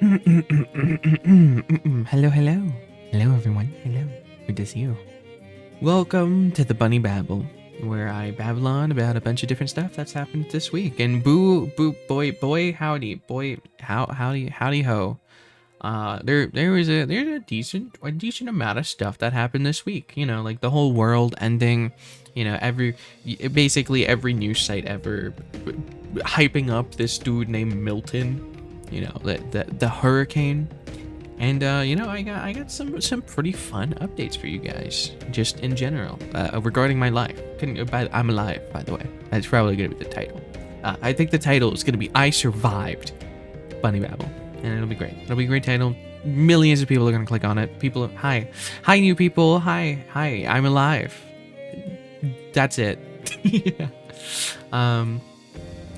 Hello, hello. Hello, everyone. Hello. Good to see you. Welcome to the Bunny Babble, where I babble on about a bunch of different stuff that's happened this week. And boy, howdy, howdy ho. There's a decent amount of stuff that happened this week. You know, like the whole world ending. You know, basically every news site ever hyping up this dude named Milton. You know, the hurricane. And you know, I got some pretty fun updates for you guys, just in general, regarding my life. I'm alive, by the way. That's probably gonna be the title. I think the title is gonna be "I Survived Bunny Babble," and it'll be great. It'll be a great title. Millions of people are gonna click on it. People, hi new people, hi, I'm alive. That's it. Yeah.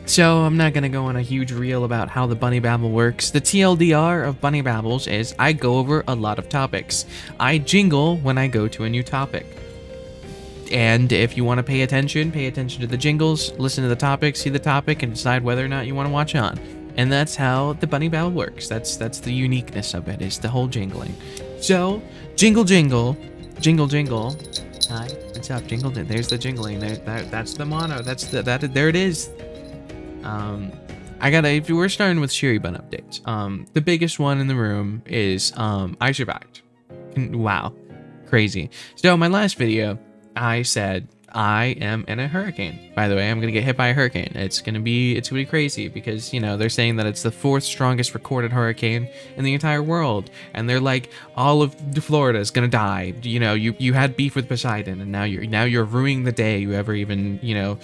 So I'm not going to go on a huge reel about how the Bunny Babble works. The TLDR of Bunny Babbles is I go over a lot of topics. I jingle when I go to a new topic. And if you want to pay attention to the jingles, listen to the topic, see the topic, and decide whether or not you want to watch on. And that's how the Bunny Babble works. That's the uniqueness of it, is the whole jingling. So, jingle. Hi, what's up? Jingle. There's the jingling. That's the motto. There it is. If we're starting with SHIRY bun updates, the biggest one in the room is, I survived. Wow. Crazy. So my last video, I said, I am in a hurricane. By the way, I'm going to get hit by a hurricane. It's going to be crazy because, you know, they're saying that it's the 4th strongest recorded hurricane in the entire world. And they're like, all of Florida is going to die. You know, you had beef with Poseidon and now you're ruining the day you ever even, you know,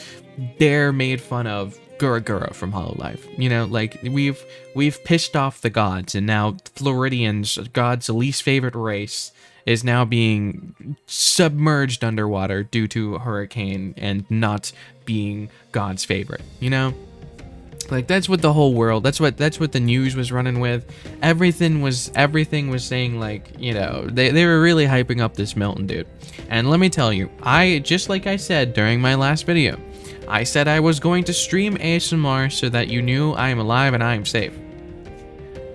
dare made fun of Gura from Hololive. You know, like we've pissed off the gods, and now Floridians, God's least favorite race, is now being submerged underwater due to a hurricane and not being God's favorite. You know, like that's what the whole world. That's what the news was running with. Everything was saying, like, you know, they were really hyping up this Milton dude. And let me tell you, just like I said during my last video, I said I was going to stream ASMR so that you knew I am alive and I am safe.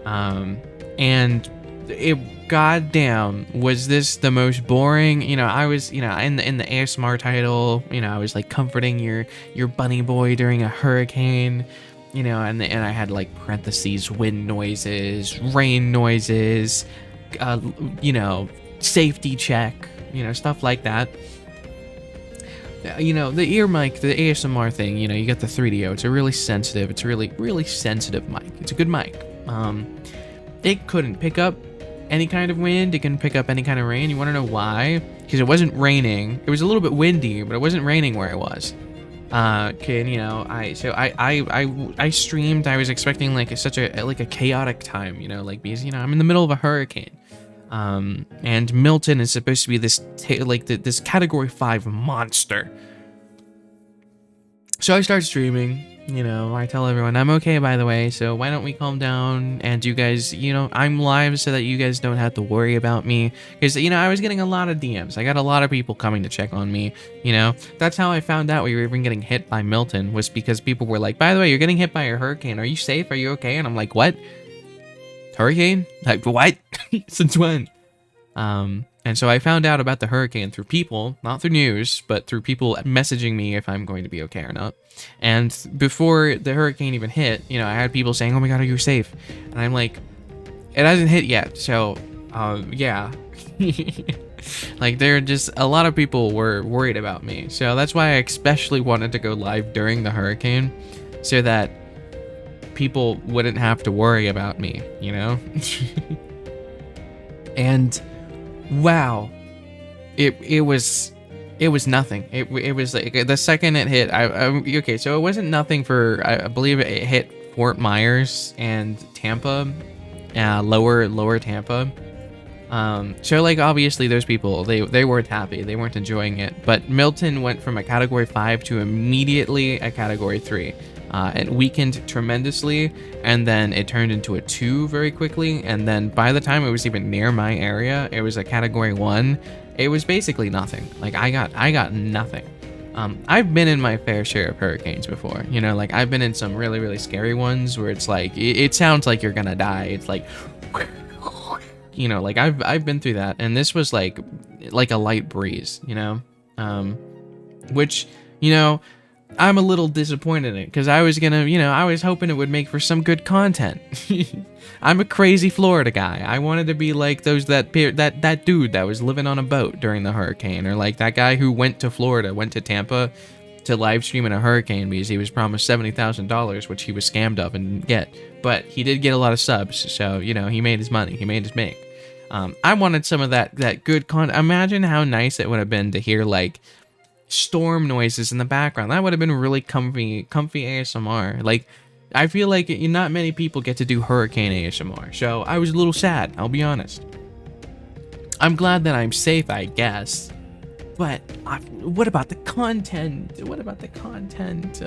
And it, goddamn, was this the most boring? You know, I was, you know, in the ASMR title, you know, I was like comforting your bunny boy during a hurricane, you know, and I had like parentheses, wind noises, rain noises, you know, safety check, you know, stuff like that. You know, the ear mic, the ASMR thing, you know, you got the 3DO. It's a really sensitive, it's a really sensitive mic. It's a good mic. It couldn't pick up any kind of wind. It couldn't pick up any kind of rain. You want to know why? Because it wasn't raining. It was a little bit windy, but it wasn't raining where it was. You know, I streamed. I was expecting like such a chaotic time, you know, like, because, you know, I'm in the middle of a hurricane. And Milton is supposed to be this this category 5 monster. So I start streaming, you know, I tell everyone I'm okay, by the way, so why don't we calm down, and you guys, you know, I'm live so that you guys don't have to worry about me, because, you know, I was getting a lot of DMs. I got a lot of people coming to check on me, you know. That's how I found out we were even getting hit by Milton, was because people were like, by the way, you're getting hit by a hurricane. Are you safe? Are you okay? And I'm like, what? Hurricane? Like, what? Since when? And so I found out about the hurricane through people, not through news, but through people messaging me if I'm going to be okay or not. And before the hurricane even hit, you know, I had people saying, oh my god, are you safe? And I'm like, it hasn't hit yet, so, yeah. Like, a lot of people were worried about me. So that's why I especially wanted to go live during the hurricane, so that people wouldn't have to worry about me, you know? And wow, it was nothing. It was like the second it hit, okay, so it wasn't nothing for, I believe it hit Fort Myers and Tampa, lower Tampa. So like, obviously those people, they weren't happy, they weren't enjoying it. But Milton went from a category 5 to immediately a category 3. It weakened tremendously, and then it turned into a 2 very quickly, and then by the time it was even near my area, it was a category 1. It was basically nothing. Like, I got nothing. I've been in my fair share of hurricanes before. You know, like I've been in some really, really scary ones where it's like it sounds like you're gonna die. It's like, you know, like I've been through that, and this was like a light breeze. You know, which, you know, I'm a little disappointed in it because I was gonna, you know, I was hoping it would make for some good content. I'm a crazy Florida guy. I wanted to be like that dude that was living on a boat during the hurricane, or like that guy who went to Florida, went to Tampa to live stream in a hurricane because he was promised $70,000, which he was scammed of and didn't get. But he did get a lot of subs, so you know he made his money. He made his make. I wanted some of that good content. Imagine how nice it would have been to hear like storm noises in the background. That would have been really comfy ASMR. Like, I feel like not many people get to do hurricane ASMR, so I was a little sad, I'll be honest. I'm glad that I'm safe, I guess, but what about the content? What about the content?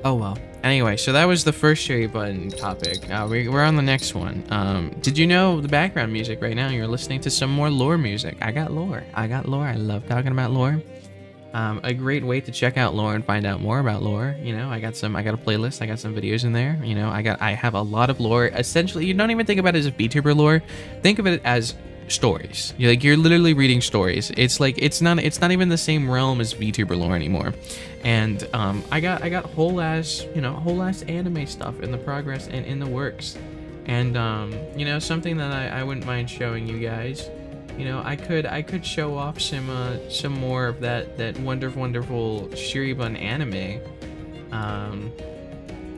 Oh well. Anyway, so that was the first Sherry button topic. We're on the next one. Did you know the background music right now? You're listening to some more lore music. I got lore. I love talking about lore. A great way to check out lore and find out more about lore. You know, I got a playlist. I got some videos in there. You know, I have a lot of lore. Essentially, you don't even think about it as Vtuber lore. Think of it as stories. You're literally reading stories. It's like it's not even the same realm as Vtuber lore anymore. And I got whole ass anime stuff in the progress and in the works. And you know, something that I wouldn't mind showing you guys. You know, I could show off some more of that wonderful SHIRY anime.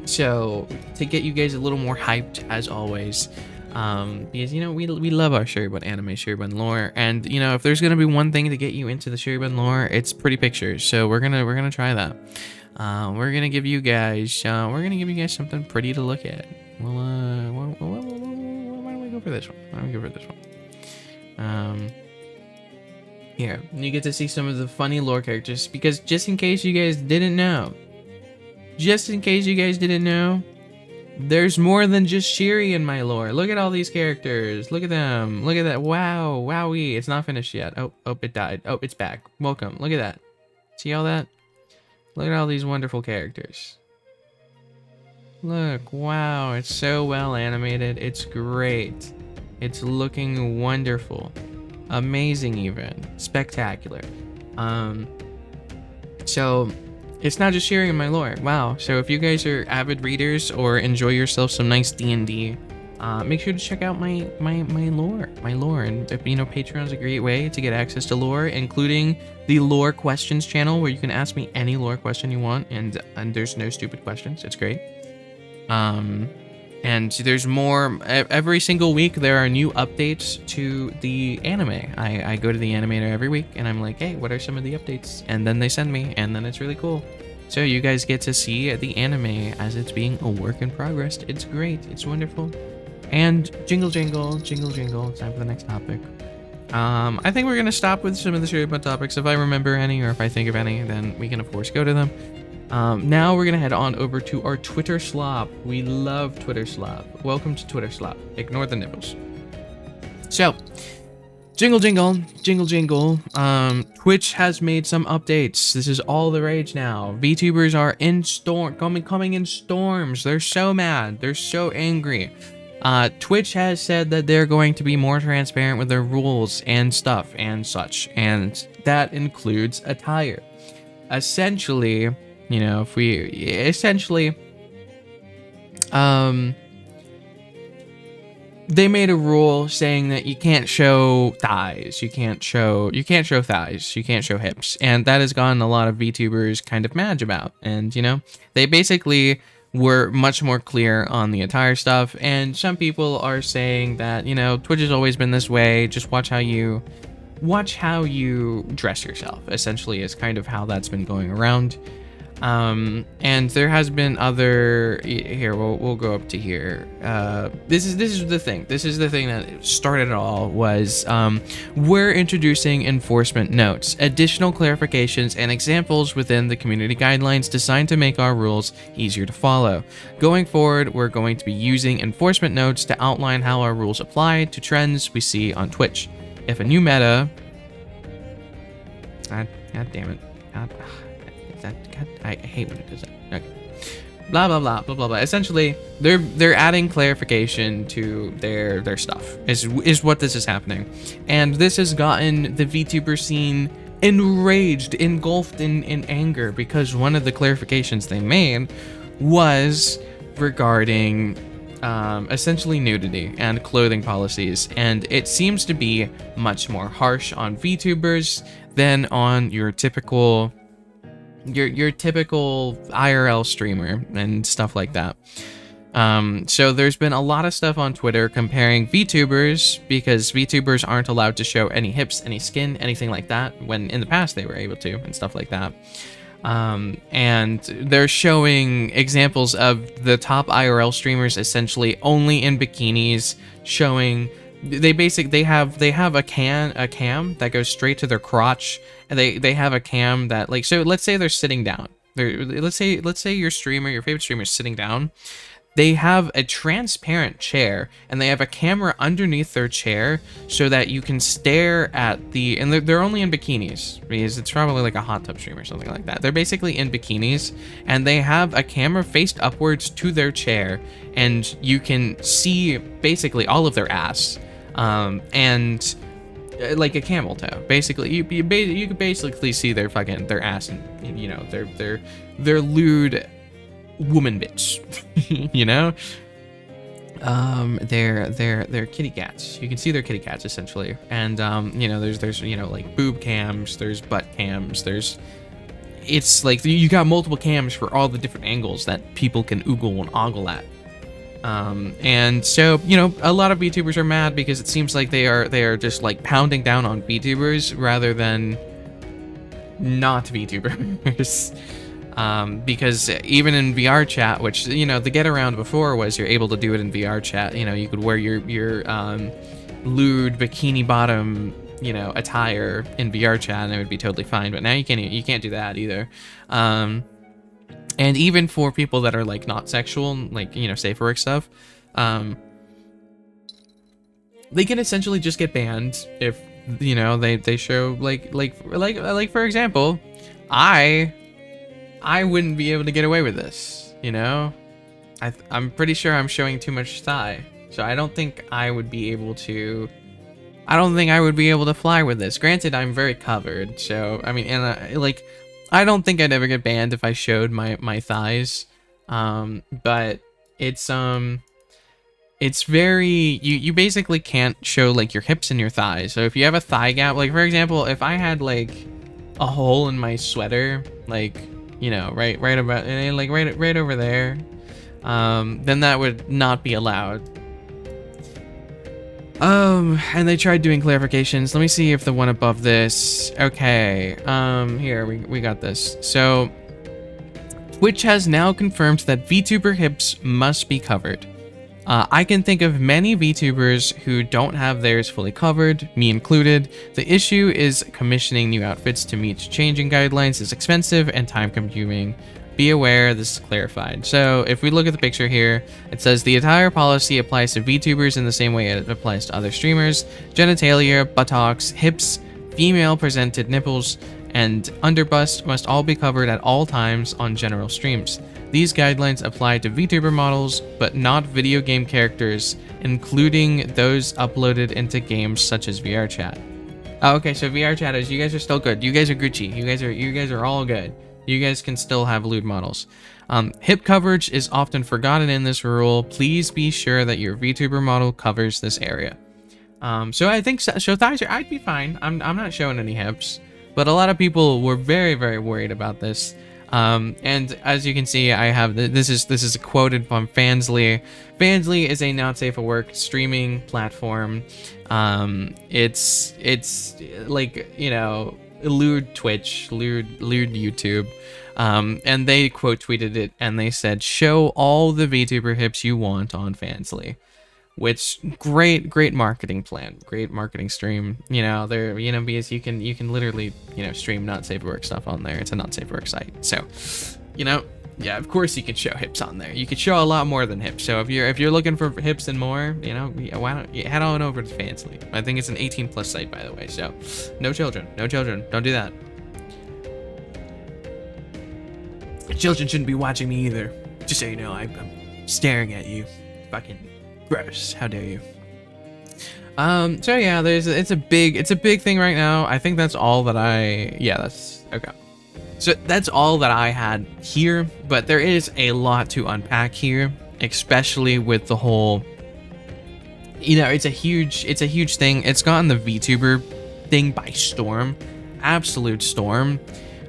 So to get you guys a little more hyped, as always. Because you know we love our SHIRY anime, SHIRY lore, and you know if there's gonna be one thing to get you into the SHIRY lore, it's pretty pictures. So we're gonna try that. We're gonna give you guys something pretty to look at. Well, why don't we go for this one? Here you get to see some of the funny lore characters, because just in case you guys didn't know. There's more than just SHIRY in my lore. Look at all these characters. Look at them. Look at that. Wow. Wowee. It's not finished yet. Oh, it died. Oh, it's back. Welcome. Look at that. See all that? Look at all these wonderful characters. Look. Wow. It's so well animated. It's great. It's looking wonderful. Amazing even. Spectacular. So it's not just SHIRY in my lore. Wow. So if you guys are avid readers or enjoy yourself some nice D&D, make sure to check out my lore. And you know, Patreon's a great way to get access to lore, including the lore questions channel, where you can ask me any lore question you want, and there's no stupid questions. It's great. And there's more every single week. There are new updates to the anime. I go to the animator every week and I'm like, hey, what are some of the updates? And then they send me, and then it's really cool. So you guys get to see the anime as it's being a work in progress. It's great. It's wonderful. And jingle, jingle, jingle, jingle. Time for the next topic. I think we're going to stop with some of the SHIRY topics. If I remember any, or if I think of any, then we can of course go to them. Now we're gonna head on over to our Twitter slop. We love Twitter slop. Welcome to Twitter slop. Ignore the nipples. So, jingle jingle, jingle jingle. Twitch has made some updates. This is all the rage now. VTubers are coming in storms. They're so mad. They're so angry. Twitch has said that they're going to be more transparent with their rules and stuff and such, and that includes attire. Essentially, you know, they made a rule saying that you can't show thighs, you can't show thighs, you can't show hips, and that has gotten a lot of VTubers kind of mad about. And you know, they basically were much more clear on the attire stuff, and some people are saying that, you know, Twitch has always been this way, just watch how you dress yourself, essentially, is kind of how that's been going around. And there has been other, here, we'll go up to here. This is the thing that started it all, was, we're introducing enforcement notes, additional clarifications and examples within the community guidelines designed to make our rules easier to follow. Going forward, we're going to be using enforcement notes to outline how our rules apply to trends we see on Twitch. If a new meta God damn it. God, I hate when it does that. Okay. Blah blah blah blah blah blah. Essentially, they're adding clarification to their stuff. Is what this is happening, and this has gotten the VTuber scene enraged, engulfed in anger, because one of the clarifications they made was regarding essentially nudity and clothing policies, and it seems to be much more harsh on VTubers than on your typical IRL streamer and stuff like that. So there's been a lot of stuff on Twitter comparing VTubers, because VTubers aren't allowed to show any hips, any skin, anything like that, when in the past they were able to, and stuff like that. And they're showing examples of the top IRL streamers essentially only in bikinis, showing they have a cam that goes straight to their crotch, and they have a cam that, like, so let's say they're sitting down. Let's say your favorite streamer is sitting down. They have a transparent chair, and they have a camera underneath their chair so that you can stare at and they're only in bikinis, because it's probably like a hot tub stream or something like that. They're basically in bikinis, and they have a camera faced upwards to their chair, and you can see basically all of their ass, and like a camel toe. Basically, you can basically see their ass, and you know, their lewd woman bits. You know, they're kitty cats. You can see their kitty cats essentially, and you know, there's you know, like boob cams, there's butt cams, it's like you got multiple cams for all the different angles that people can oogle and ogle at. And so, you know, a lot of VTubers are mad because it seems like they are just like pounding down on VTubers rather than not VTubers. Because even in VR chat, which, you know, the get around before was you're able to do it in VR chat. You know, you could wear your lewd bikini bottom, you know, attire in VR chat and it would be totally fine. But now you can't do that either. And even for people that are like not sexual, like, you know, safe work stuff, they can essentially just get banned if, you know, they show like for example, I wouldn't be able to get away with this, you know? I'm pretty sure I'm showing too much thigh, so I don't think I would be able to fly with this. Granted, I'm very covered, so, I mean, and like, I don't think I'd ever get banned if I showed my thighs, but it's very, you basically can't show, like, your hips and your thighs. So if you have a thigh gap, like, for example, if I had, like, a hole in my sweater, like, you know, right about, like, right over there, then that would not be allowed. And they tried doing clarifications. Let me see if the one above this. Okay, here, we got this. So, Twitch has now confirmed that VTuber hips must be covered. I can think of many VTubers who don't have theirs fully covered, me included. The issue is commissioning new outfits to meet changing guidelines is expensive and time-consuming. Be aware, this is clarified. So if we look at the picture here, it says the attire policy applies to VTubers in the same way it applies to other streamers. Genitalia, buttocks, hips, female-presented nipples, and underbust must all be covered at all times on general streams. These guidelines apply to VTuber models, but not video game characters, including those uploaded into games such as VR chat. Oh, okay, so VR chatters, you guys are still good. You guys are Gucci. You guys are all good. You guys can still have lewd models. Hip coverage is often forgotten in this rule. Please be sure that your VTuber model covers this area. So I think so thighs I'd be fine. I'm not showing any hips, but a lot of people were very, very worried about this. And as you can see, I have this is quoted from Fansly. Fansly is a not safe for work streaming platform. It's like, you know, lewd Twitch, lewd YouTube. And they quote tweeted it and they said, "Show all the VTuber hips you want on Fansly." Which great marketing plan, great marketing stream. You know, there, you know, because you can literally, you know, stream not safe for work stuff on there. It's a not safe for work site. So, you know, yeah, of course you can show hips on there. You could show a lot more than hips. So if you're looking for hips and more, you know, why don't you head on over to Fansly. I think it's an 18+ site, by the way. So no children, don't do that. Children shouldn't be watching me either. Just so you know, I'm staring at you. Fucking gross. How dare you? So yeah, it's a big thing right now. I think that's all that that's okay. So that's all that I had here, but there is a lot to unpack here, especially with the whole, it's a huge thing. It's gotten the VTuber thing by storm, absolute storm.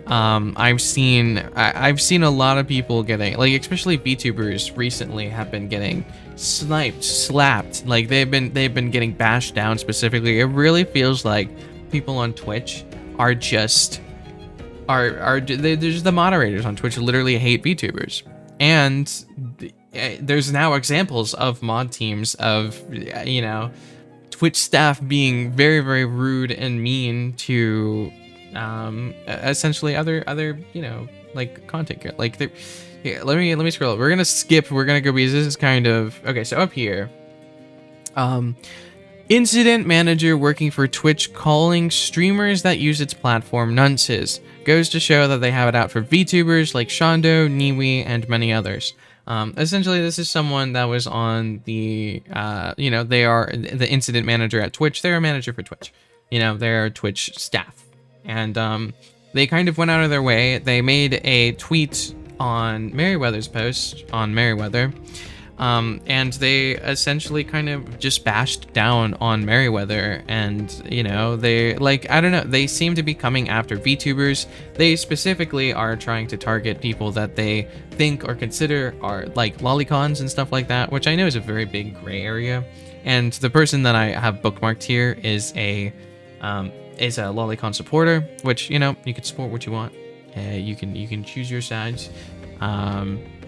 I've seen a lot of people getting, like, especially VTubers recently have been getting sniped, slapped, like they've been getting bashed down specifically. It really feels like people on Twitch are just they're just the moderators on Twitch literally hate VTubers. And there's now examples of mod teams of, Twitch staff being very, very rude and mean to essentially other like content, like here, let me scroll up. We're gonna go because this is kind of okay. So up here, incident manager working for Twitch calling streamers that use its platform nunces. Goes to show that they have it out for VTubers like Shondo, Niwi, and many others. Essentially, this is someone that was on the, they are the incident manager at Twitch. They're a manager for Twitch. They're Twitch staff. And they kind of went out of their way. They made a tweet on Merryweather's post on Merryweather. And they essentially kind of just bashed down on Merryweather, and they, like, I don't know, they seem to be coming after VTubers. They specifically are trying to target people that they think or consider are like lolicons and stuff like that, which I know is a very big gray area. And the person that I have bookmarked here is a lolicon supporter, which, you can support what you want. You can choose your sides.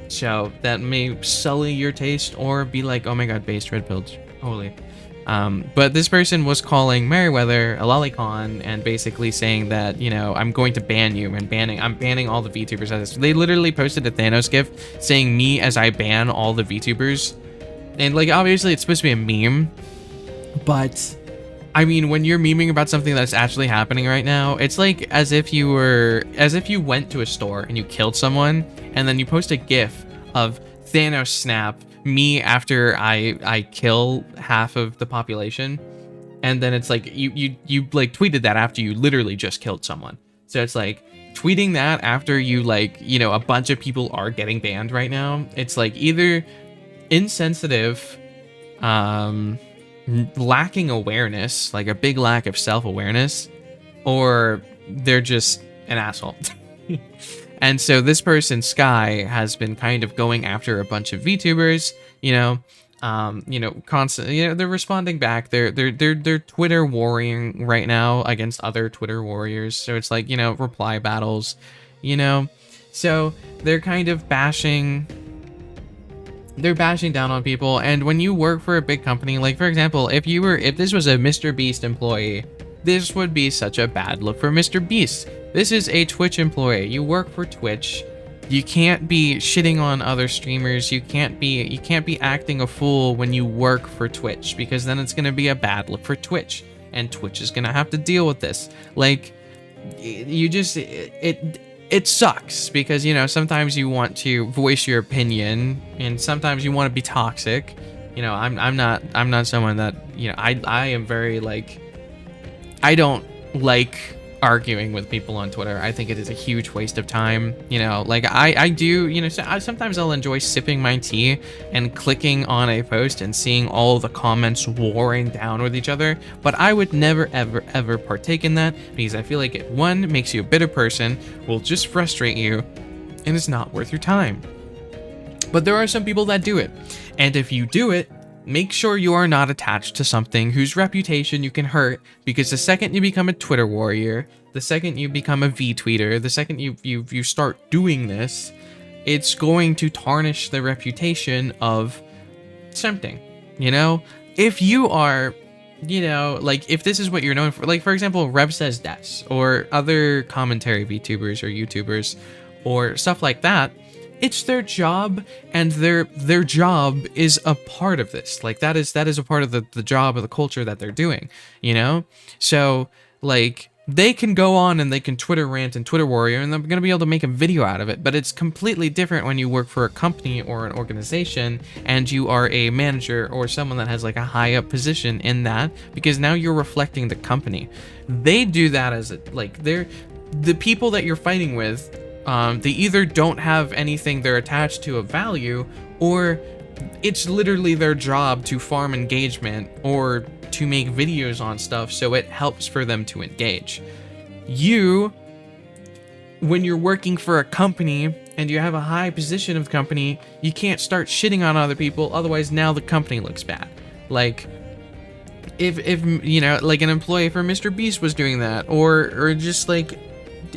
So that may sully your taste or be like, oh my god, based red pills, holy. But this person was calling Merryweather a lolicon and basically saying that, I'm going to ban you and I'm banning all the VTubers as this. They literally posted a Thanos gif saying me as I ban all the VTubers. And like, obviously it's supposed to be a meme, but I mean, when you're memeing about something that's actually happening right now, it's like as if you went to a store and you killed someone, and then you post a GIF of Thanos snap me after I kill half of the population, and then it's like you like tweeted that after you literally just killed someone. So it's like tweeting that after you, like, a bunch of people are getting banned right now. It's like either insensitive, lacking awareness, like a big lack of self-awareness, or they're just an asshole. And so this person, Sky, has been kind of going after a bunch of VTubers, constantly, they're responding back. They're Twitter warring right now against other Twitter warriors. So it's like, reply battles, so they're kind of bashing down on people. And when you work for a big company, like, for example, if this was a Mr. Beast employee, this would be such a bad look for Mr. Beast. This is a Twitch employee. You work for Twitch. You can't be shitting on other streamers. You can't be acting a fool when you work for Twitch, because then it's going to be a bad look for Twitch, and Twitch is going to have to deal with this. Like, it sucks because, sometimes you want to voice your opinion, and sometimes you want to be toxic. I'm not someone that, I am very, like, I don't like arguing with people on Twitter. I think it is a huge waste of time. Like, I do, sometimes I'll enjoy sipping my tea and clicking on a post and seeing all the comments warring down with each other, but I would never, ever, ever partake in that, because I feel like it, one, makes you a bitter person, will just frustrate you, and it's not worth your time. But there are some people that do it, and if you do it, make sure you are not attached to something whose reputation you can hurt, because the second you become a Twitter warrior, the second you become a V-tweeter, the second you start doing this, it's going to tarnish the reputation of something, If you are, like, if this is what you're known for, like, for example, Rev Says Des, or other commentary VTubers or YouTubers, or stuff like that, it's their job, and their job is a part of this. Like, that is a part of the job of the culture that they're doing, So, like, they can go on and they can Twitter rant and Twitter warrior, and they're going to be able to make a video out of it. But it's completely different when you work for a company or an organization and you are a manager or someone that has like a high up position in that, because now you're reflecting the company. They do that as they're the people that you're fighting with. They either don't have anything they're attached to of value, or it's literally their job to farm engagement or to make videos on stuff, so it helps for them to engage. When you're working for a company and you have a high position of the company, you can't start shitting on other people, otherwise now the company looks bad. Like, if you know, like an employee for Mr. Beast was doing that, or just like,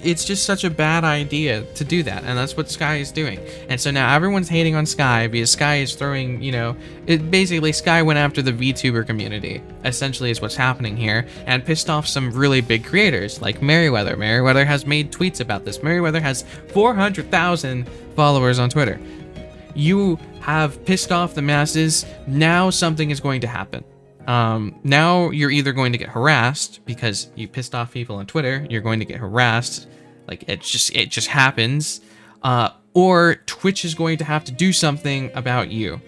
it's just such a bad idea to do that, and that's what Sky is doing. And so now everyone's hating on Sky because Sky is throwing, you know, basically Sky went after the VTuber community, essentially is what's happening here, and pissed off some really big creators like Merriweather. Merriweather has made tweets about this. Merriweather has 400,000 followers on Twitter. You have pissed off the masses. Now something is going to happen. Now you're either going to get harassed because you pissed off people on Twitter. You're going to get harassed, like it just happens, or Twitch is going to have to do something about you,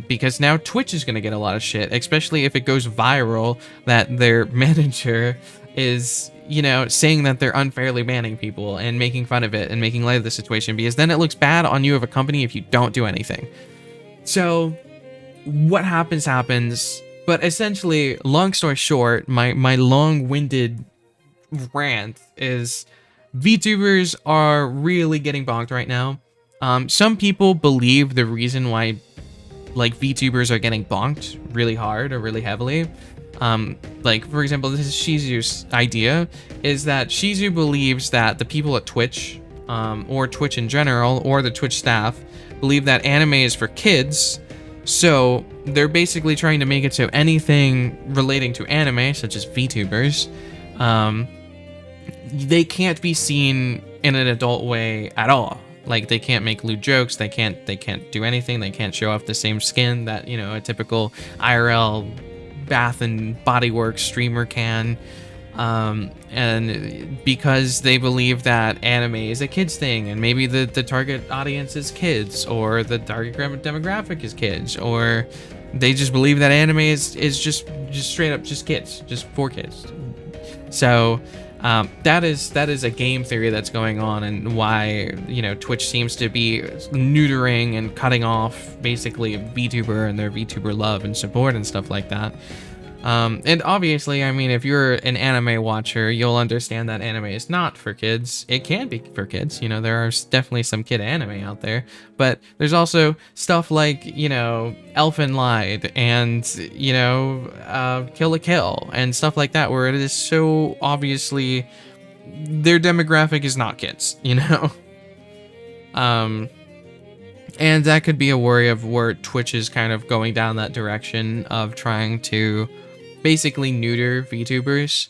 because now Twitch is going to get a lot of shit, especially if it goes viral that their manager is, you know, saying that they're unfairly banning people and making fun of it and making light of the situation, because then it looks bad on you of a company if you don't do anything. So what happens. But essentially, long story short, my long-winded rant is VTubers are really getting bonked right now. Some people believe the reason why like VTubers are getting bonked really hard or really heavily. Like, for example, this is Shizu's idea, is that Shizu believes that the people at Twitch, or Twitch in general, or the Twitch staff, believe that anime is for kids. So they're basically trying to make it so anything relating to anime, such as VTubers, they can't be seen in an adult way at all. Like, they can't make lewd jokes, they can't do anything, they can't show off the same skin that, you know, a typical IRL Bath and Body Works streamer can. And because they believe that anime is a kids thing, and maybe the target audience is kids, or the target demographic is kids, or they just believe that anime is just straight up just kids, just for kids. So that is a game theory that's going on, and why, you know, Twitch seems to be neutering and cutting off basically a VTuber and their VTuber love and support and stuff like that. And obviously, I mean, if you're an anime watcher, you'll understand that anime is not for kids. It can be for kids, you know, there are definitely some kid anime out there, but there's also stuff like, you know, Elfen Lied and, you know, Kill la Kill and stuff like that, where it is so obviously their demographic is not kids, you know? And that could be a worry of where Twitch is kind of going down that direction of trying to basically neuter VTubers.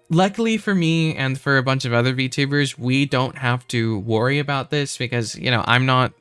Luckily for me and for a bunch of other VTubers, we don't have to worry about this because, you know, I'm not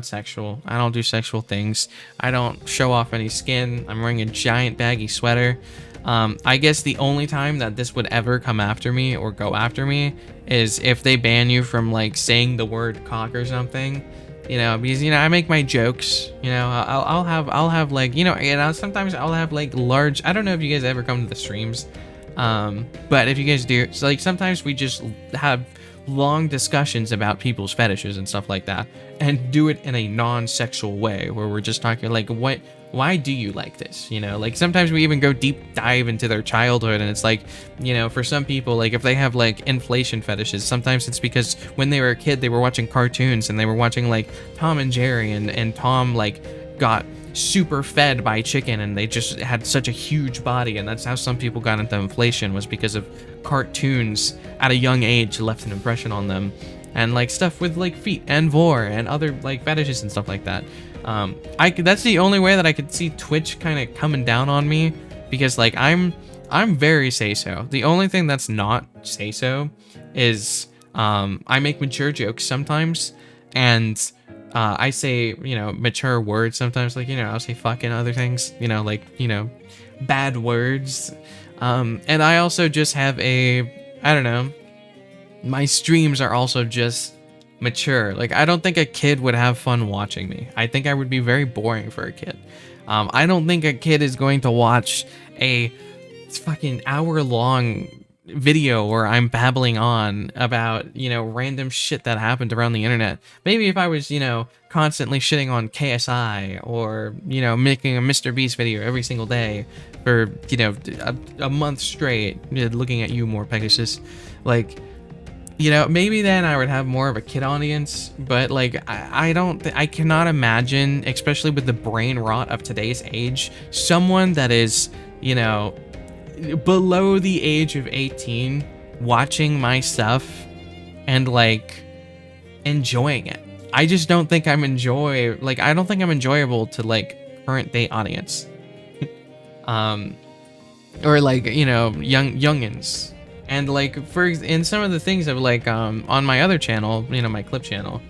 sexual. I don't do sexual things. I don't show off any skin. I'm wearing a giant baggy sweater. I guess the only time that this would ever come after me or go after me is if they ban you from like saying the word cock or something, you know, because, you know, I make my jokes, you know, I'll have like, you know, sometimes I'll have like large, I don't know if you guys ever come to the streams, but if you guys do, so like sometimes we just have long discussions about people's fetishes and stuff like that, and do it in a non-sexual way where we're just talking like, why do you like this? You know, like sometimes we even go deep dive into their childhood, and it's like, you know, for some people, like if they have like inflation fetishes, sometimes it's because when they were a kid, they were watching cartoons and they were watching like Tom and Jerry, and Tom like got super fed by chicken and they just had such a huge body, and that's how some people got into inflation, was because of cartoons at a young age left an impression on them, and like stuff with like feet and vor and other like fetishes and stuff like that. That's the only way that I could see Twitch kind of coming down on me, because like I'm very say-so. The only thing that's not say-so is I make mature jokes sometimes, and I say, you know, mature words sometimes, like, you know, I'll say fuck and other things, you know, like, you know, bad words. And I also just have I don't know, my streams are also just mature. Like, I don't think a kid would have fun watching me. I think I would be very boring for a kid. I don't think a kid is going to watch a fucking hour-long video where I'm babbling on about, you know, random shit that happened around the internet. Maybe if I was, you know, constantly shitting on KSI, or, you know, making a Mr. Beast video every single day for, you know, a month straight, looking at you more, Pegasus. Like, you know, maybe then I would have more of a kid audience, but like, I cannot imagine, especially with the brain rot of today's age, someone that is, you know, below the age of 18 watching my stuff and like enjoying it. I just don't think I don't think I'm enjoyable to like current day audience. Or like, you know, youngins. And like, in some of the things of like, on my other channel, you know, my clip channel,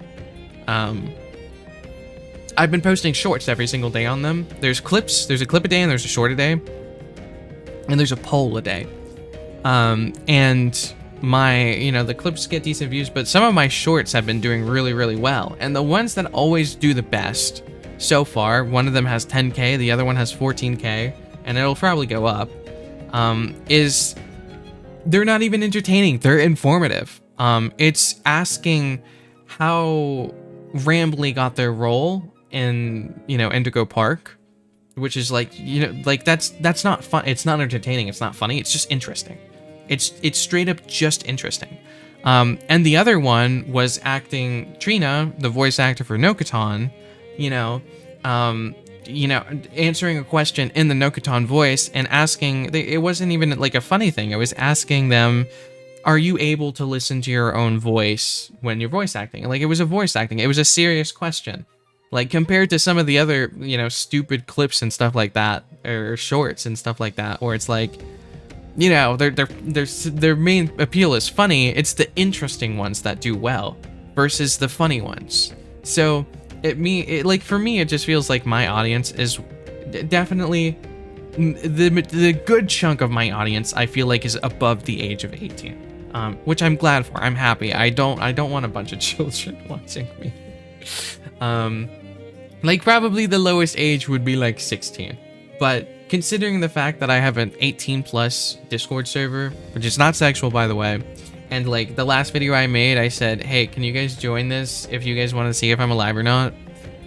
I've been posting shorts every single day on them. There's a clip a day, and there's a short a day, and there's a poll a day. And my, you know, the clips get decent views, but some of my shorts have been doing really, really well. And the ones that always do the best so far, one of them has 10K, the other one has 14K, and it'll probably go up, is they're not even entertaining, they're informative. It's asking how Rambly got their role in, you know, Indigo Park, which is like, you know, like that's not fun. It's not entertaining. It's not funny. It's just interesting. It's straight up just interesting. And the other one was acting Trina, the voice actor for Nokaton, you know, answering a question in the Nokaton voice and asking, it wasn't even like a funny thing. It was asking them, are you able to listen to your own voice when you're voice acting? Like, it was a voice acting. It was a serious question. Like, compared to some of the other, you know, stupid clips and stuff like that, or shorts and stuff like that, where it's like, you know, their main appeal is funny. It's the interesting ones that do well versus the funny ones. So like, for me, it just feels like my audience is definitely the good chunk of my audience. I feel like is above the age of 18, which I'm glad for. I'm happy. I don't want a bunch of children watching me. Like, probably the lowest age would be like 16, but considering the fact that I have an 18 plus Discord server, which is not sexual, by the way, and like the last video I made, I said, hey, can you guys join this if you guys want to see if I'm alive or not?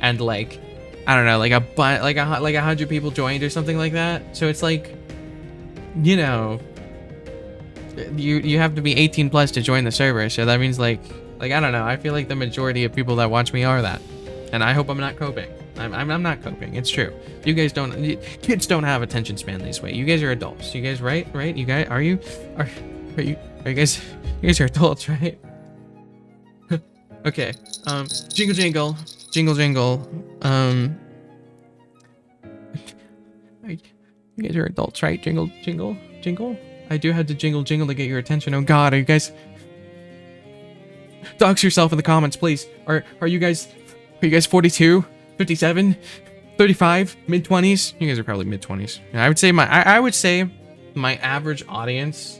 And like, I don't know, like like 100 people joined or something like that. So it's like, you know, you have to be 18 plus to join the server. So that means like I don't know. I feel like the majority of people that watch me are that, and I hope I'm not coping. I'm not coping. It's true. You guys kids don't have attention span this way. You guys are adults. You guys, right? You guys, are you guys are adults, right? Okay. Jingle jingle, jingle jingle. You guys are adults, right? Jingle jingle jingle. I do have to jingle jingle to get your attention. Oh God, are you guys? Dox yourself in the comments, please. Are you guys 42, 57, 35, mid-20s? You guys are probably mid-20s. I would say my average audience,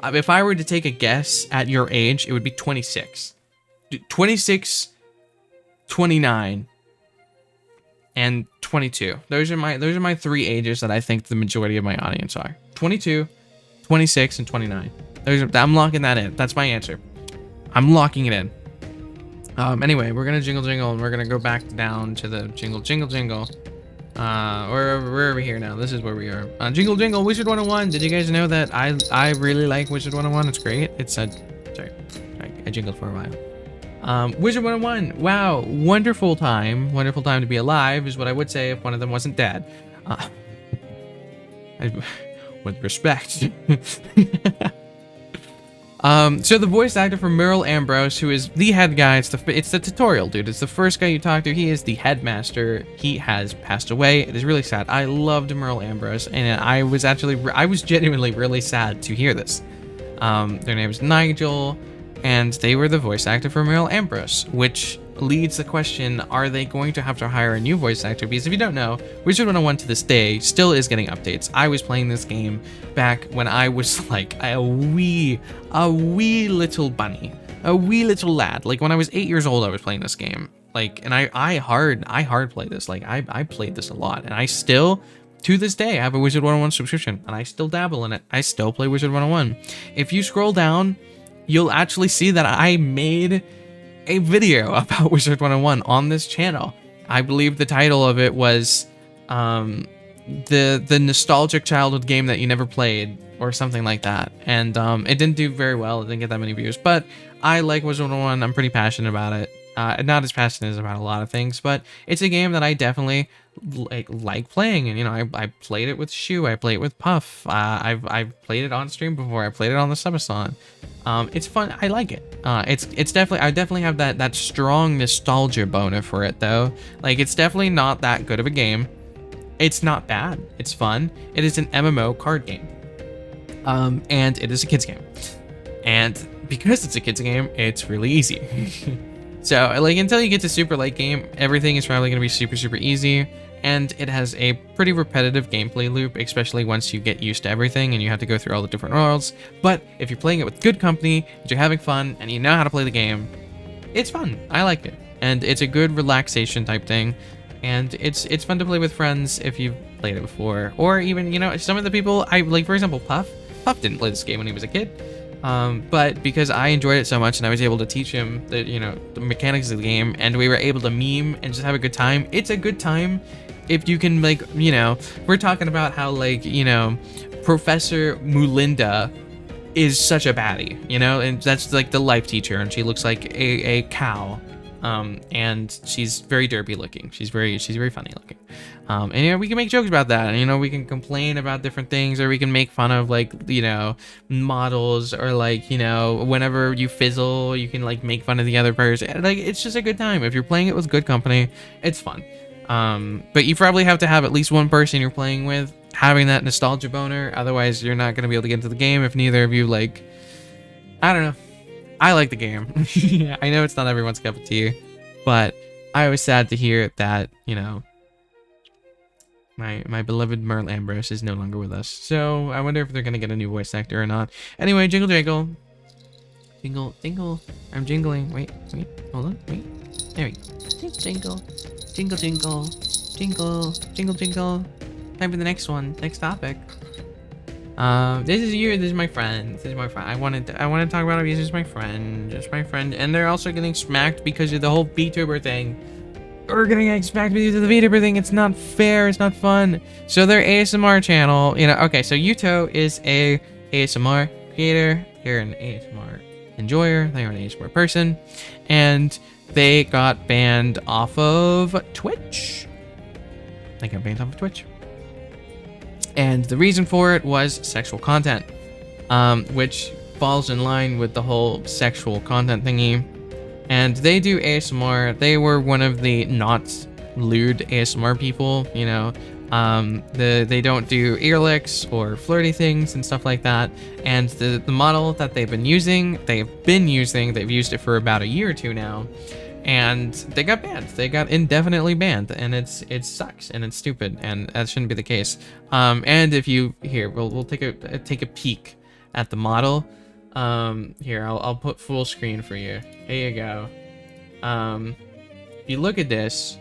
if I were to take a guess at your age, it would be 26. 26, 29, and 22. Those are my three ages that I think the majority of my audience are. 22, 26, and 29. I'm locking that in. That's my answer. I'm locking it in. Anyway, we're gonna jingle jingle, and we're gonna go back down to the jingle jingle jingle. Where are we here now? This is where we are. Jingle jingle, Wizard 101. Did you guys know that I really like Wizard 101? It's great. It's a sorry, I jingled for a while. Wizard 101. Wow, wonderful time to be alive is what I would say if one of them wasn't dead. With respect. So the voice actor for Merle Ambrose, who is the head guy, it's the tutorial dude. It's the first guy you talk to. He is the headmaster. He has passed away. It is really sad. I loved Merle Ambrose, and I was genuinely really sad to hear this. Their name is Nigel. and they were the voice actor for Merle Ambrose, which leads the question, are they going to have to hire a new voice actor? Because if you don't know, Wizard 101 to this day still is getting updates. I was playing this game back when I was like a wee little bunny, a wee little lad. Like when I was 8 years old, I was playing this game. Like, and I hard play this. Like I played this a lot, and I still, to this day, I have a Wizard 101 subscription, and I still dabble in it. I still play Wizard 101. If you scroll down, you'll actually see that I made a video about Wizard 101 on this channel. I believe the title of it was the nostalgic childhood game that you never played, or something like that. And it didn't do very well. It didn't get that many views, but I like Wizard 101. I'm pretty passionate about it. Not as passionate as about a lot of things, but it's a game that I definitely like playing. And you know, I played it with Shu, I played it with Puff, I've played it on stream before, I played it on the subathon. It's fun, I like it. It's definitely, I definitely have that strong nostalgia boner for it though. Like, it's definitely not that good of a game. It's not bad, it's fun. It is an MMO card game, and it is a kids game, and because it's a kids game, it's really easy. So, like, until you get to super late game, everything is probably going to be super easy, and it has a pretty repetitive gameplay loop, especially once you get used to everything and you have to go through all the different worlds. But if you're playing it with good company, and you're having fun, and you know how to play the game, it's fun. I like it, and it's a good relaxation type thing, and it's fun to play with friends if you've played it before, or even, you know, some of the people, like, for example, Puff didn't play this game when he was a kid. But because I enjoyed it so much and I was able to teach him the, you know, the mechanics of the game, and we were able to meme and just have a good time. It's a good time if you can, like, you know, we're talking about how, like, you know, Professor Mulinda is such a baddie, you know, and that's like the life teacher, and she looks like a cow. And she's very derpy looking. She's very funny looking. And you know, we can make jokes about that, and you know, we can complain about different things, or we can make fun of, like, you know, models, or, like, you know, whenever you fizzle, you can, like, make fun of the other person. Like, it's just a good time. If you're playing it with good company, it's fun. But you probably have to have at least one person you're playing with having that nostalgia boner, otherwise you're not going to be able to get into the game if neither of you, like, I don't know. I like the game. I know it's not everyone's cup of tea, but I was sad to hear that, you know, my beloved Merle Ambrose is no longer with us. So I wonder if they're gonna get a new voice actor or not. Anyway, jingle jangle. Jingle, jingle. I'm jingling. Wait, hold on, wait. There we go. Jingle, jingle, jingle, jingle, jingle, jingle. Time for the next one. Next topic. This is my friend. This is my friend. I wanted to talk about it because it's my friend. Just my friend. And they're also getting smacked because of the whole Vtuber thing. We're getting smacked because of the Vtuber thing. It's not fair. It's not fun. So their ASMR channel, you know, okay, so Yuto is a ASMR creator. They're an ASMR enjoyer. They're an ASMR person. And they got banned off of Twitch. They got banned off of Twitch. And the reason for it was sexual content, which falls in line with the whole sexual content thingy. And they do ASMR. They were one of the not lewd ASMR people, you know. They don't do ear licks or flirty things and stuff like that. And the model that they've used it for about a year or two now. And they got banned. They got indefinitely banned, and it sucks, and it's stupid, and that shouldn't be the case. And if you here, we'll take a peek at the model. Here, I'll put full screen for you. Here you go. If you look at this,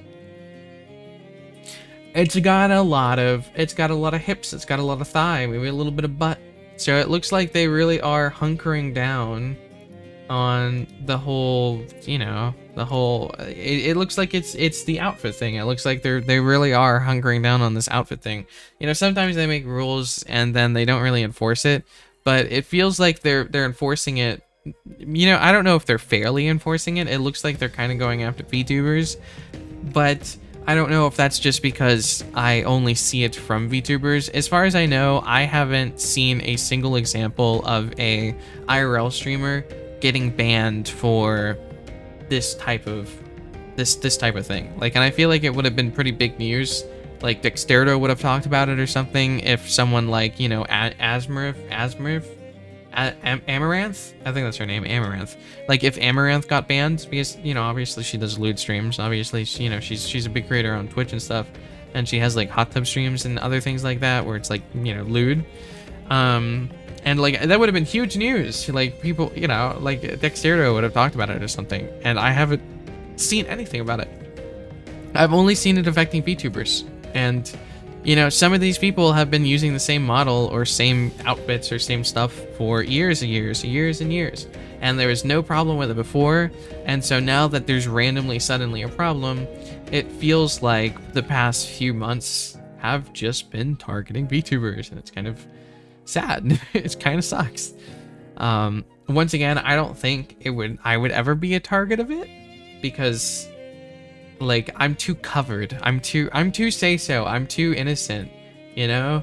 it's got a lot of hips. It's got a lot of thigh, maybe a little bit of butt. So it looks like they really are hunkering down on the whole, you know, it looks like it's the outfit thing. It looks like they really are hunkering down on this outfit thing. You know, sometimes they make rules and then they don't really enforce it, but it feels like they're enforcing it. You know, I don't know if they're fairly enforcing it. It looks like they're kind of going after VTubers, but I don't know if that's just because I only see it from VTubers. As far as I know, I haven't seen a single example of a IRL streamer getting banned for this type of thing. Like, and I feel like it would have been pretty big news. Like Dexterdo would have talked about it or something if someone like, you know, Asmurf Amaranth, I think that's her name, Amaranth. Like if Amaranth got banned, because you know obviously she does lewd streams, obviously you know she's a big creator on Twitch and stuff, and she has like hot tub streams and other things like that where it's like, you know, lewd. And like that would have been huge news. Like people, you know, like Dexterdo would have talked about it or something, and I haven't seen anything about it. I've only seen it affecting VTubers, and you know, some of these people have been using the same model or same outfits or same stuff for years and years, and there was no problem with it before. And so now that there's randomly suddenly a problem, it feels like the past few months have just been targeting VTubers, and it's kind of sad. It kind of sucks. Once again, I don't think I would ever be a target of it, because like I'm too covered. I'm too say so. I'm too innocent, you know?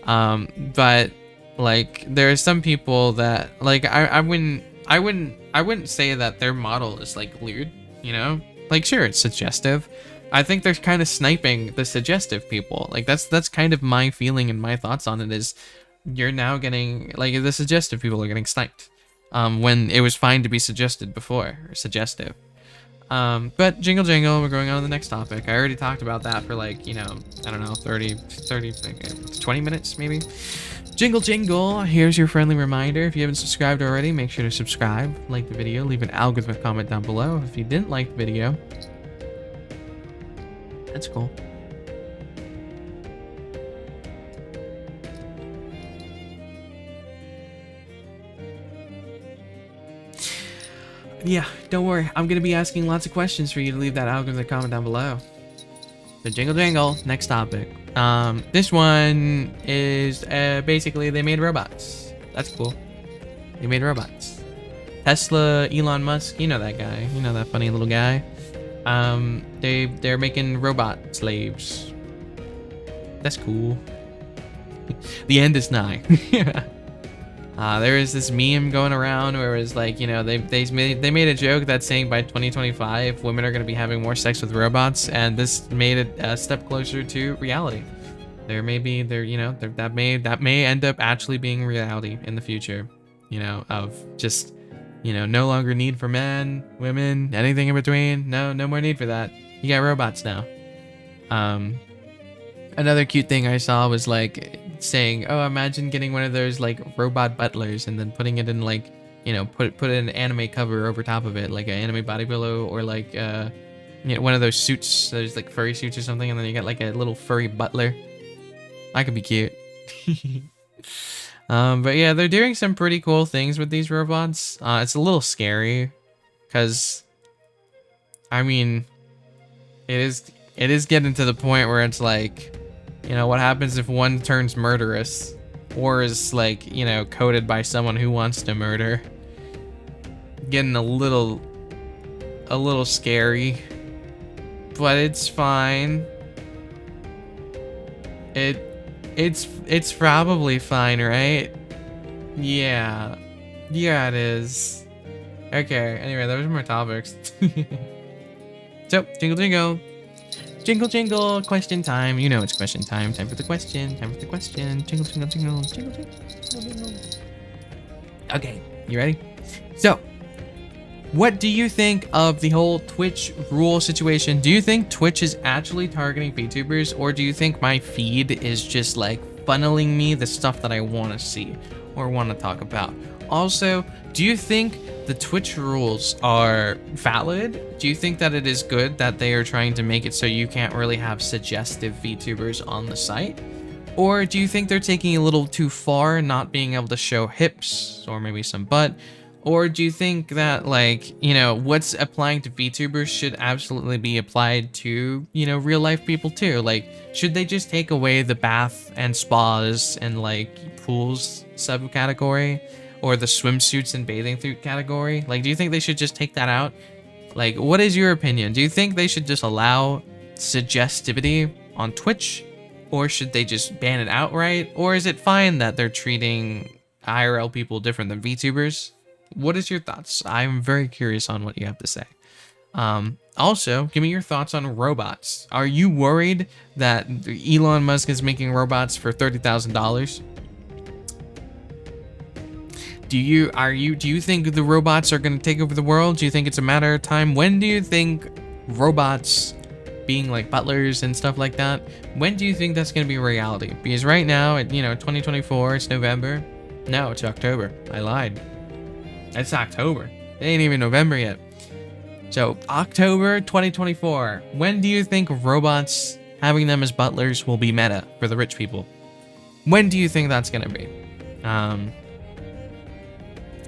But like there are some people that like I wouldn't say that their model is like lewd, you know? Like sure, it's suggestive. I think they're kind of sniping the suggestive people. Like that's kind of my feeling and my thoughts on it is you're now getting like the suggestive people are getting sniped. When it was fine to be suggested before, or suggestive. But jingle jingle, we're going on to the next topic. I already talked about that for like, you know, I don't know, 20 minutes maybe. Jingle jingle, here's your friendly reminder. If you haven't subscribed already, make sure to subscribe, like the video, leave an algorithm comment down below. If you didn't like the video, that's cool. Yeah, don't worry. I'm going to be asking lots of questions for you to leave that algorithm comment down below. So jingle jangle, next topic. This one is basically they made robots. That's cool. They made robots. Tesla, Elon Musk, you know that guy. You know that funny little guy. They're making robot slaves. That's cool. The end is nigh. There is this meme going around where it's like, you know, they made a joke that's saying by 2025 women are going to be having more sex with robots, and this made it a step closer to reality. That may end up actually being reality in the future, you know, of just, you know, no longer need for men, women, anything in between. No more need for that. You got robots now. Another cute thing I saw was like saying, oh, imagine getting one of those like robot butlers and then putting it in like, you know, put an anime cover over top of it, like an anime body pillow, or like you know, one of those suits, those like furry suits or something, and then you got like a little furry butler. That could be cute. But yeah, they're doing some pretty cool things with these robots. It's a little scary because I mean it is getting to the point where it's like, you know, what happens if one turns murderous or is like, you know, coded by someone who wants to murder? Getting a little scary, but it's fine. It's probably fine, right? Yeah, it is. Okay, anyway, those are my topics. So, jingle jingle. Jingle jingle, question time. You know it's question time. Time for the question. Time for the question. Jingle jingle jingle. Jingle jingle jingle. Okay, you ready? So, what do you think of the whole Twitch rule situation? Do you think Twitch is actually targeting VTubers, or do you think my feed is just like funneling me the stuff that I want to see or want to talk about? Also, do you think the Twitch rules are valid? Do you think that it is good that they are trying to make it so you can't really have suggestive VTubers on the site? Or do you think they're taking a little too far, not being able to show hips or maybe some butt? Or do you think that, like, you know, what's applying to VTubers should absolutely be applied to, you know, real life people too? Like, should they just take away the bath and spas and like pools subcategory? Or the swimsuits and bathing suit category? Like, do you think they should just take that out? Like, what is your opinion? Do you think they should just allow suggestivity on Twitch? Or should they just ban it outright? Or is it fine that they're treating IRL people different than VTubers? What is your thoughts? I'm very curious on what you have to say. Also, give me your thoughts on robots. Are you worried that Elon Musk is making robots for $30,000? Do you think the robots are gonna take over the world? Do you think it's a matter of time? When do you think robots being like butlers and stuff like that, when do you think that's gonna be a reality? Because right now, 2024, it's November. No, it's October. I lied. It's October. It ain't even November yet. So October 2024. When do you think robots having them as butlers will be meta for the rich people? When do you think that's gonna be?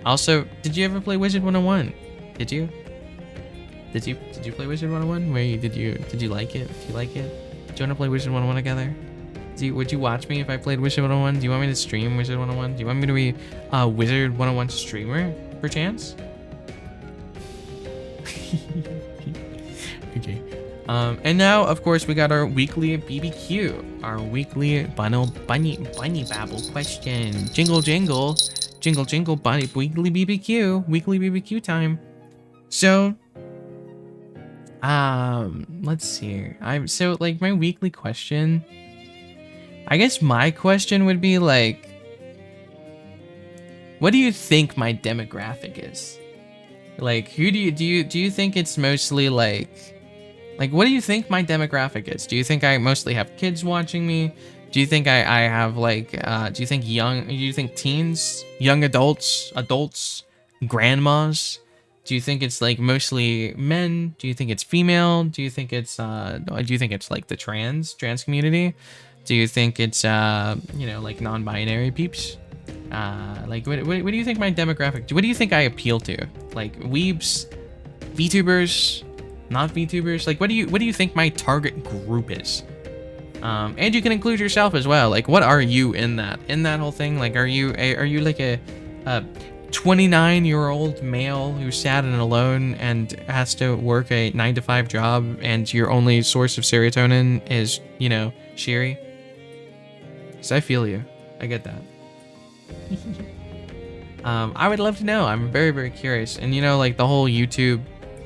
Also, did you ever play Wizard 101? Did you? Did you play Wizard 101? Did you like it? Did you like it? Do you want to play Wizard 101 together? Would you watch me if I played Wizard 101? Do you want me to stream Wizard 101? Do you want me to be a Wizard 101 streamer, perchance? Okay. And now, of course, we got our weekly BBQ, our weekly bunny babble question. Jingle jingle, jingle jingle, bunny weekly BBQ time. So, let's see. So like my weekly question. I guess my question would be like, what do you think my demographic is? Like, who do you think it's mostly like what do you think my demographic is? Do you think I mostly have kids watching me? Do you think I have like do you think teens, young adults, grandmas? Do you think it's like mostly men? Do you think it's female? Do you think it's like the trans community? Do you think it's like non-binary peeps? Like what do you think my demographic? What do you think I appeal to? Like weebs, VTubers, not VTubers? Like what do you think my target group is? And you can include yourself as well. Like what are you in that whole thing? Like are you like a 29-year-old male who's sad and alone and has to work a 9-to-5 job, and your only source of serotonin is, SHIRY? So I feel you. I get that. I would love to know. I'm very, very curious. And like the whole YouTube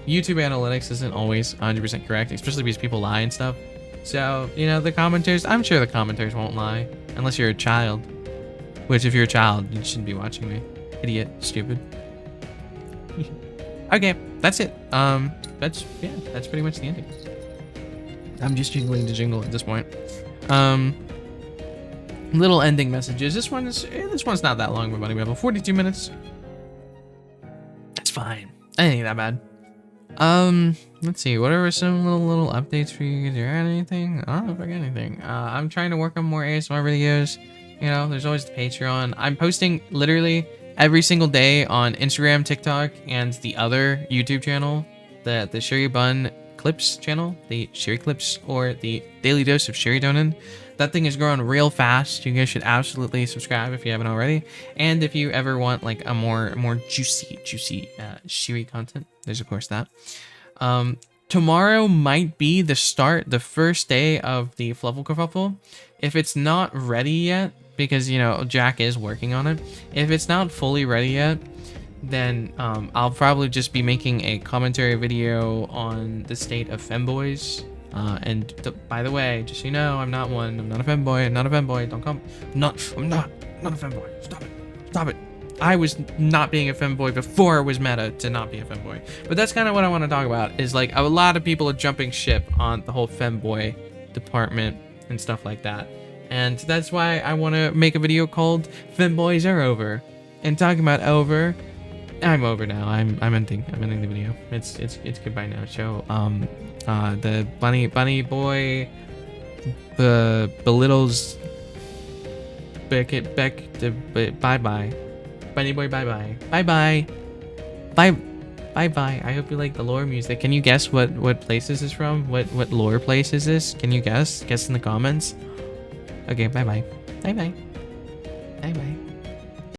analytics isn't always 100% correct, especially because people lie and stuff. So, the commenters, I'm sure the commenters won't lie unless you're a child. Which if you're a child, you shouldn't be watching me. Idiot, stupid. Okay, that's it. That's pretty much the ending. I'm just jingling to jingle at this point. Little ending messages. This one's not that long, everybody. We have 42 minutes. That's fine. I ain't that bad. Let's see. What are some little updates for you? Is there anything? I don't know if I got anything. I'm trying to work on more ASMR videos. There's always the Patreon. I'm posting literally every single day on Instagram, TikTok, and the other YouTube channel, the SHIRY Bun Clips channel, the SHIRY Clips, or the Daily Dose of Serotonin. That thing is growing real fast. You guys should absolutely subscribe if you haven't already. And if you ever want like a more juicy SHIRY content, there's of course that. Tomorrow might be the first day of the Fluffle Kerfuffle. If it's not ready yet, because Jack is working on it. If it's not fully ready yet, then I'll probably just be making a commentary video on the state of femboys. By the way, just so you know, I'm not one. I'm not a femboy. I'm not a femboy. Don't come. I'm not a femboy. Stop it. I was not being a femboy before it was meta to not be a femboy. But that's kind of what I want to talk about. Is like a lot of people are jumping ship on the whole femboy department and stuff like that. And that's why I want to make a video called "Femboys Are Over." And talking about over, I'm over now. I'm ending the video. It's goodbye now. So the bunny boy belittles Beck to bye bye. Bunny boy bye bye. I hope you like the lore music. Can you guess what place this is from? What lore place is this? Can you guess? Guess in the comments. Okay, bye bye.